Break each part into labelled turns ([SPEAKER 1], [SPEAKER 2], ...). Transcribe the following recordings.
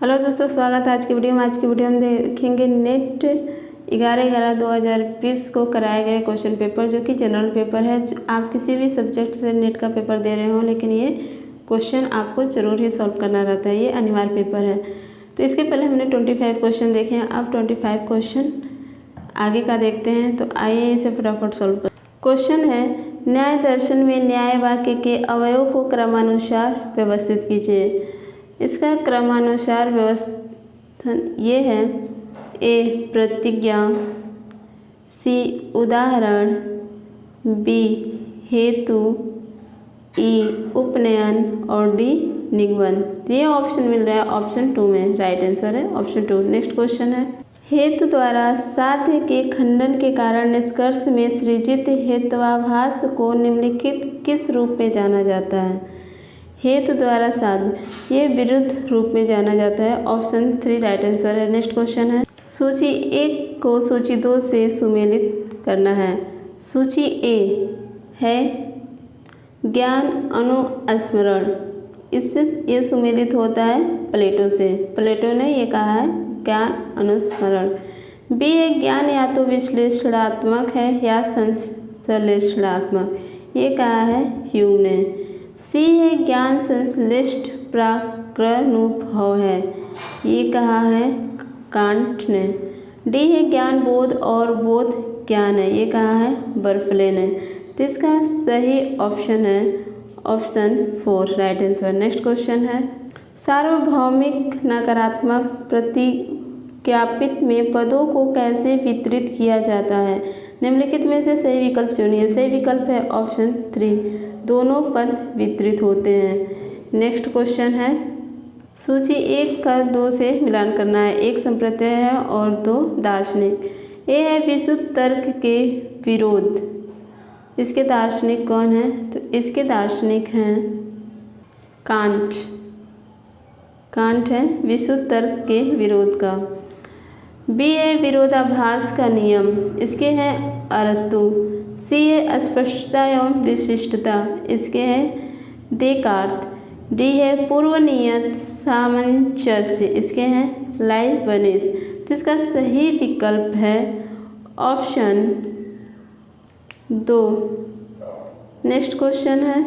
[SPEAKER 1] Hello दोस्तों, स्वागत है आज की वीडियो में। आज की वीडियो में देखेंगे नेट 11/11/2020 को कराए गए क्वेश्चन पेपर, जो कि जनरल पेपर है। आप किसी भी सब्जेक्ट से नेट का पेपर दे रहे हो, लेकिन ये क्वेश्चन आपको जरूर ही सॉल्व करना रहता है। ये अनिवार्य पेपर है। तो इसके पहले हमने 25 क्वेश्चन देखे हैं। अब 25 क्वेश्चन आगे का देखते हैं। तो आइए इसे फटाफट सॉल्व करें। क्वेश्चन है, न्याय दर्शन में न्याय वाक्य के अवयवों को क्रमानुसार व्यवस्थित कीजिए। इसका क्रमानुसार व्यवस्था ये है: ए प्रतिज्ञा, सी उदाहरण, बी हेतु, ई उपनयन और डी निगमन। ये ऑप्शन मिल रहा है ऑप्शन 2 में। राइट आंसर है ऑप्शन 2। नेक्स्ट क्वेश्चन है, हेतु द्वारा साध्य के खंडन के कारण निष्कर्ष में सृजित हेत्वाभास को निम्नलिखित किस रूप में जाना जाता है? हेतु द्वारा साध्य, ये विरुद्ध रूप में जाना जाता है। ऑप्शन 3 राइट आंसर है। नेक्स्ट क्वेश्चन है, सूची 1 को सूची 2 से सुमेलित करना है। सूची ए है ज्ञान अनुस्मरण, इससे ये सुमेलित होता है प्लेटो से। प्लेटो ने ये कहा है ज्ञान अनुस्मरण। बी है ज्ञान या तो विश्लेषणात्मक है या संश्लेषणात्मक, ये कहा है ह्यूम ने। सी है ज्ञान संश्लिष्ट प्राक्रानुभव है, ये कहा है कांट ने। डी है ज्ञान बोध और बोध ज्ञान है, ये कहा है बर्फले ने। तो इसका सही ऑप्शन है option 4 right answer. Next question है, सार्वभौमिक नकारात्मक प्रतिज्ञापित में पदों को कैसे वितरित किया जाता है? निम्नलिखित में से सही विकल्प चुनिए। सही विकल्प है ऑप्शन 3, दोनों पद वितरित होते हैं। नेक्स्ट क्वेश्चन है, सूची 1 का 2 से मिलान करना है। एक संप्रत्यय है और 2 दार्शनिक। ए है विशुद्ध तर्क के विरोध, इसके दार्शनिक कौन है? तो इसके दार्शनिक हैं कांट। कांट है विशुद्ध तर्क के विरोध का। बी है विरोधाभास का नियम, इसके हैं अरस्तु। सी है स्पष्टता एवं विशिष्टता, इसके हैं देकार्त। डी है पूर्वनियत सामंजस्य, इसके हैं लाइबनिज। तो इसका सही विकल्प है ऑप्शन 2। नेक्स्ट क्वेश्चन है,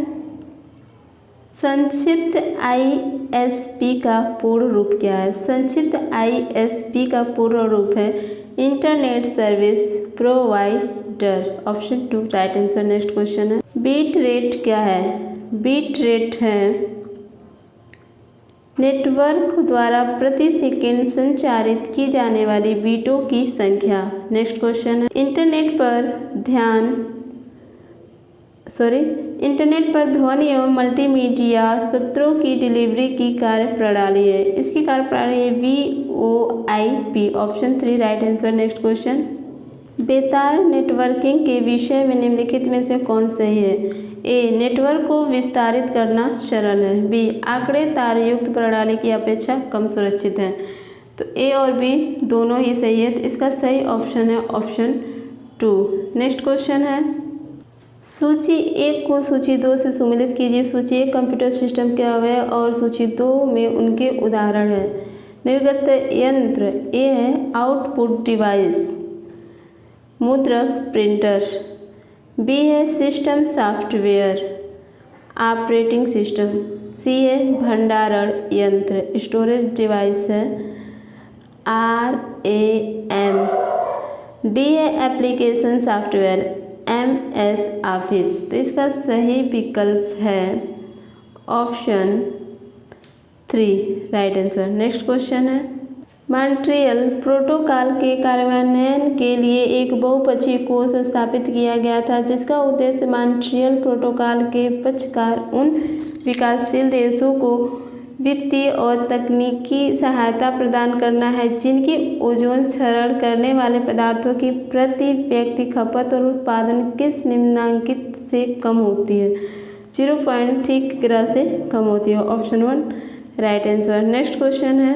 [SPEAKER 1] संक्षिप्त ISP का पूर्ण रूप क्या है? संक्षिप्त ISP का पूर्ण रूप है internet service provider. Option 2 right answer. Next question है, बीट रेट क्या है? बीट रेट है नेटवर्क द्वारा प्रति सेकंड संचारित की जाने वाली बीटों की संख्या। नेक्स्ट क्वेश्चन है, इंटरनेट पर ध्वनि एवं मल्टीमीडिया सत्रों की डिलीवरी की कार्यप्रणाली है। इसकी कार्यप्रणाली है VoIP। Option 3 right answer. Next question, बेतार नेटवर्किंग के विषय में निम्नलिखित में से कौन सही है? ए नेटवर्क को विस्तारित करना सरल है। बी आंकड़े तारयुक्त प्रणाली की अपेक्षा कम सुरक्षित हैं। तो ए और बी दोनों ही सही है। तो इसका सही ऑप्शन है ऑप्शन 2। नेक्स्ट क्वेश्चन है, सूची 1 को सूची 2 से सुमेलित कीजिए। सूची 1 कंप्यूटर सिस्टम के अवयव और सूची 2 में उनके उदाहरण हैं। निर्गत यंत्र, ए है आउटपुट डिवाइस, मुद्रक प्रिंटर। बी है सिस्टम सॉफ्टवेयर, ऑपरेटिंग सिस्टम। सी है भंडारण यंत्र, स्टोरेज डिवाइस है, RAM। डी है एप्लीकेशन सॉफ्टवेयर, MS ऑफिस। तो इसका सही विकल्प है option 3 right answer. Next question है, मॉन्ट्रियल प्रोटोकॉल के कार्यान्वयन के लिए एक बहुपक्षीय कोष स्थापित किया गया था, जिसका उद्देश्य मॉन्ट्रियल प्रोटोकॉल के पक्षकार उन विकासशील देशों को वित्तीय और तकनीकी सहायता प्रदान करना है जिनकी ओजोन क्षरण करने वाले पदार्थों की प्रति व्यक्ति खपत और उत्पादन किस निम्नांकित से कम होती है? 0.3 ग्राम से कम होती है। Option 1 right answer. Next question है,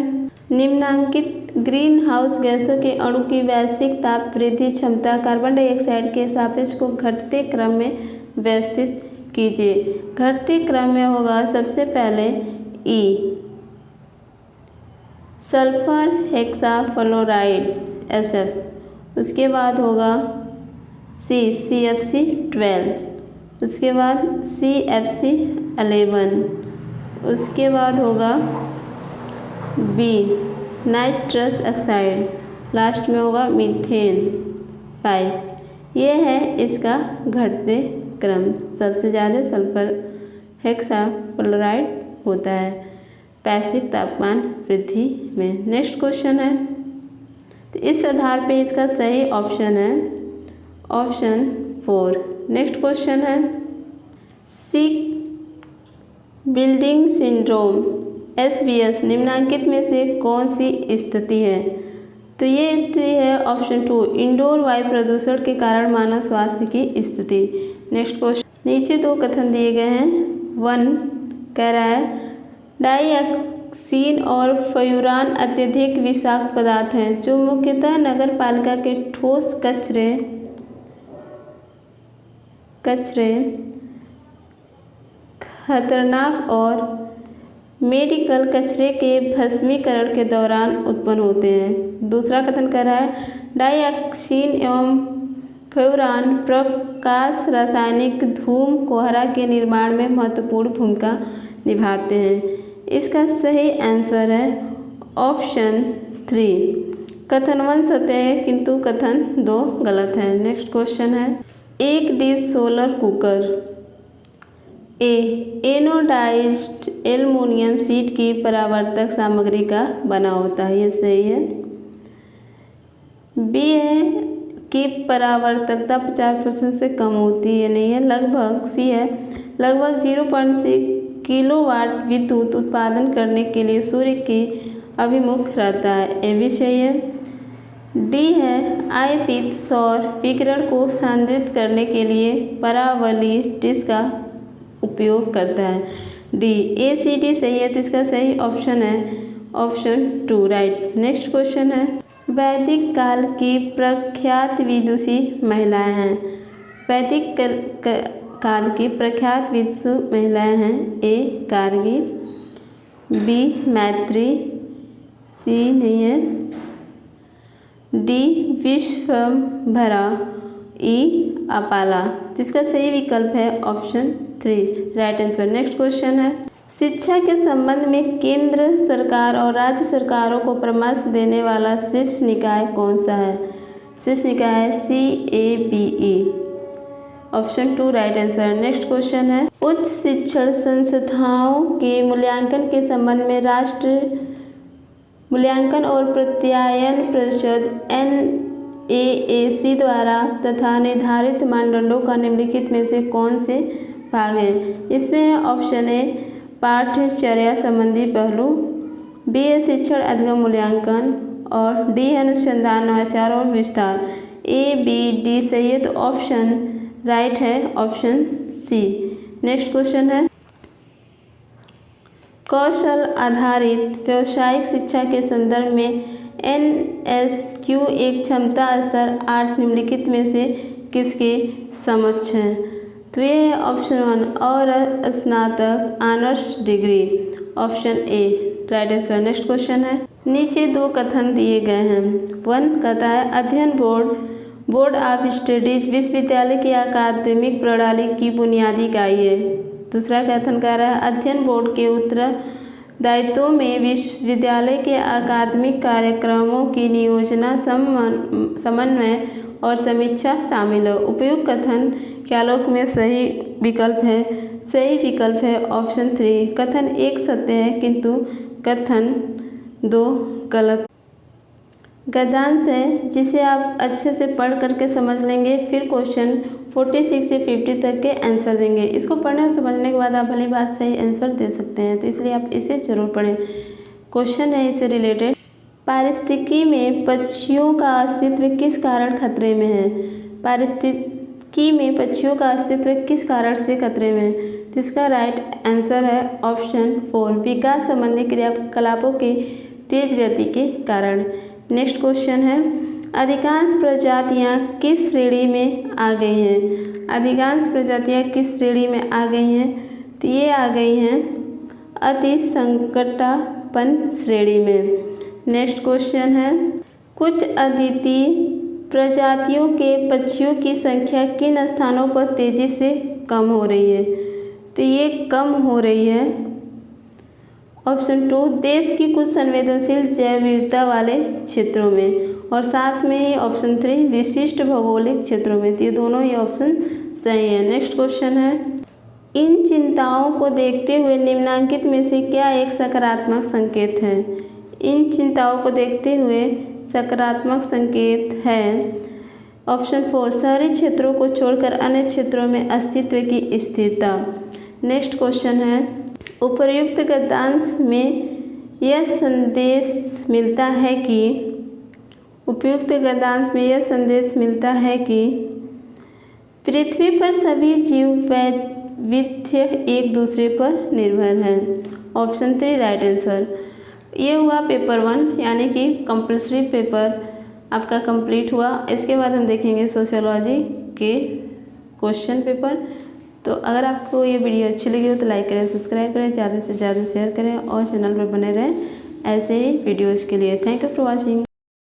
[SPEAKER 1] निम्नांकित ग्रीन हाउस गैसों के अणु की वैश्विक ताप वृद्धि क्षमता कार्बन डाइऑक्साइड के सापेक्ष को घटते क्रम में व्यवस्थित कीजिए। घटते क्रम में होगा सबसे पहले ई, सल्फर हेक्साफ्लोराइड SF। उसके बाद होगा CFC12। उसके बाद CFC11। उसके बाद होगा B नाइट्रस ऑक्साइड। लास्ट में होगा मीथेन 5। ये है इसका घटते क्रम। सबसे ज़्यादा सल्फर हेक्साफ्लोराइड होता है वैश्विक तापमान वृद्धि में। नेक्स्ट क्वेश्चन है, तो इस आधार पे इसका सही ऑप्शन है ऑप्शन 4। नेक्स्ट क्वेश्चन है, सिक बिल्डिंग सिंड्रोम SBS निम्नांकित में से कौन सी स्थिति है? तो ये स्थिति है ऑप्शन 2 इंडोर वायु प्रदूषण के कारण मानव स्वास्थ्य की स्थिति। नेक्स्ट क्वेश्चन, नीचे दो कथन दिए गए हैं। 1 कह रहा है डाइऑक्सिन और फ्यूरान अत्यधिक विषाक्त पदार्थ हैं जो मुख्यतः नगर पालिका के ठोस कचरे खतरनाक और मेडिकल कचरे के भस्मीकरण के दौरान उत्पन्न होते हैं। दूसरा कथन कर रहा है डाइऑक्सिन एवं फ्यूरान प्रकाश रासायनिक धूम कोहरा के निर्माण में महत्वपूर्ण भूमिका निभाते हैं। इसका सही आंसर है ऑप्शन 3। कथन 1 सत्य है किंतु कथन 2 गलत है। नेक्स्ट क्वेश्चन है, एक dish solar cooker anodised aluminium sheet की परावर्तक सामग्री का बना होता है। ये सही है। बी है कि परावर्तकता 50% से कम होती है, नहीं है। लगभग सी है लगभग 0.6 किलोवाट विद्युत उत्पादन करने के लिए सूर्य के अभिमुख रहता है। ये भी सही है। डी है आयतित सौर विकिरण को संसाधित करने के लिए परावलयी डिश का उपयोग करता है। डी ACD सही है, तो इसका सही ऑप्शन है ऑप्शन 2 राइट। नेक्स्ट क्वेश्चन है, वैदिक काल की प्रख्यात विदुषी महिलाएं हैं। वैदिक काल की प्रख्यात विदुषी महिलाएं हैं। A गार्गी, B मैत्री, C नहीं है, D विश्वम्भरा, E अपाला, जिसका सही विकल्प है option 3 right answer. Next question है, शिक्षा के संबंध में केंद्र सरकार और राज्य सरकारों को परामर्श देने वाला शीर्ष निकाय कौन सा है? शीर्ष निकाय है CABE option 2 right answer. Next question है, उच्च शिक्षण संस्थाओं के मूल्यांकन के संबंध में राष्ट्रीय मूल्यांकन और प्रत्यायन परिषद NAAC द्वारा तथा निर्धारित मानदंडों का निम्नलिखित में से कौन से भाग हैं? इसमें ऑप्शन ए पाठ्यचर्या संबंधी पहलू, B है शिक्षण अधिगम मूल्यांकन और D है अनुसंधान नवाचार और विस्तार। ABD सही है, तो ऑप्शन राइट है ऑप्शन C। नेक्स्ट क्वेश्चन है, कौशल आधारित व्यावसायिक शिक्षा के संदर्भ में NSQ एक क्षमता स्तर 8 निम्नलिखित में से किसके समक्ष है? तो ये है ऑप्शन 1 और स्नातक honours degree option A right answer. Next question है, नीचे दो कथन दिए गए हैं। 1 कहता है अध्ययन बोर्ड ऑफ स्टडीज विश्वविद्यालय की अकादमिक प्रणाली की बुनियादी इकाई है। दूसरा कथन कह रहा है अध्ययन बोर्ड के उत्तरदायित्वों में विश्वविद्यालय के अकादमिक कार्यक्रमों की नियोजना समन्वय और समीक्षा शामिल है। उपयुक्त कथन के आलोक में सही विकल्प है ऑप्शन 3। कथन 1 सत्य है किंतु कथन 2 गलत। गद्यांश है जिसे आप अच्छे से पढ़ करके समझ लेंगे, फिर क्वेश्चन 46 से 50 तक के आंसर देंगे। इसको पढ़ने और समझने के बाद आप भली बात सही आंसर दे सकते हैं, तो इसलिए आप इसे जरूर पढ़ें। क्वेश्चन है इससे रिलेटेड, पारिस्थितिकी में पक्षियों का अस्तित्व किस कारण खतरे में है? पारिस्थितिकी में पक्षियों का अस्तित्व किस कारण से खतरे में है? इसका राइट आंसर है ऑप्शन 4 विकास संबंधी क्रियाकलापों के तेज गति के कारण। नेक्स्ट क्वेश्चन है, अधिकांश प्रजातियां किस श्रेणी में आ गई हैं? अधिकांश प्रजातियां किस श्रेणी में आ गई हैं? तो ये आ गई हैं अति संकटापन्न श्रेणी में। नेक्स्ट क्वेश्चन है, कुछ अद्वितीय प्रजातियों के पक्षियों की संख्या किन स्थानों पर तेजी से कम हो रही है? तो ये कम हो रही है ऑप्शन 2 देश की कुछ संवेदनशील जैव विविधता वाले क्षेत्रों में, और साथ में ही ऑप्शन 3 विशिष्ट भौगोलिक क्षेत्रों में। तो ये दोनों ही ऑप्शन सही है। नेक्स्ट क्वेश्चन है, इन चिंताओं को देखते हुए निम्नलिखित में से क्या एक सकारात्मक संकेत है? इन चिंताओं को देखते हुए सकारात्मक संकेत है ऑप्शन 4 शहरी क्षेत्रों को छोड़कर अन्य क्षेत्रों में अस्तित्व की स्थिरता। नेक्स्ट क्वेश्चन है, उपर्युक्त गद्यांश में यह संदेश मिलता है कि पृथ्वी पर सभी जीव वैविध्य एक दूसरे पर निर्भर है। Option 3 right answer. ये हुआ पेपर 1 यानी कि कंपल्सरी पेपर आपका कंप्लीट हुआ। इसके बाद हम देखेंगे सोशियोलॉजी के क्वेश्चन पेपर। तो अगर आपको ये वीडियो अच्छी लगी हो तो लाइक करें, सब्सक्राइब करें, ज़्यादा से ज़्यादा शेयर करें और चैनल पर बने रहें ऐसे ही वीडियोज़ के लिए। Thank you for watching.